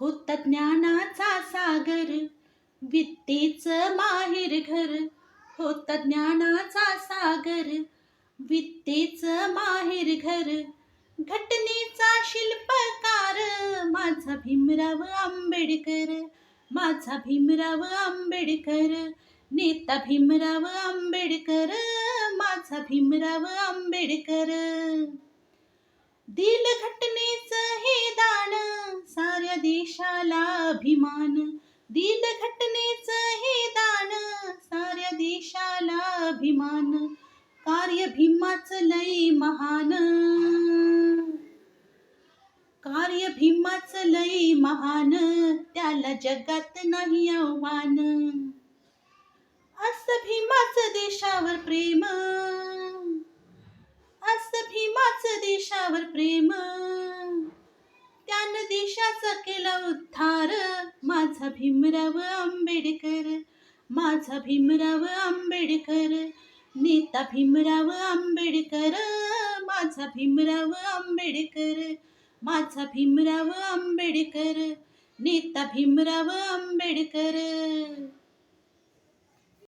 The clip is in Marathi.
होता ज्ञानाचा सागर, विद्येचं माहेर घर. होता ज्ञानाचा सागर, विद्येचं माहेर घर. घटनेचा शिल्पकार माझा भीमराव आंबेडकर. माझा भीमराव आंबेडकर. नेता भीमराव आंबेडकर. माझा भीमराव आंबेडकर. दिल घटनेचं हे दान, साऱ्या देशाला अभिमान. दिल घटनेचं हे दान, साऱ्या देशाला अभिमान. कार्य भीमाचं लय महान. कार्य भीमाचं लय महान, त्याला जगात नाही आव्हान. असं भीमाचं देशावर प्रेम, असं भीमाचं देशावर प्रेम. त्यानं देशाचा केला उद्धार. माझा भीमराव आंबेडकर. माझा भीमराव आंबेडकर. नेता भीमराव आंबेडकर. माझा भीमराव आंबेडकर. माझा भीमराव आंबेडकर. नेता भीमराव आंबेडकर.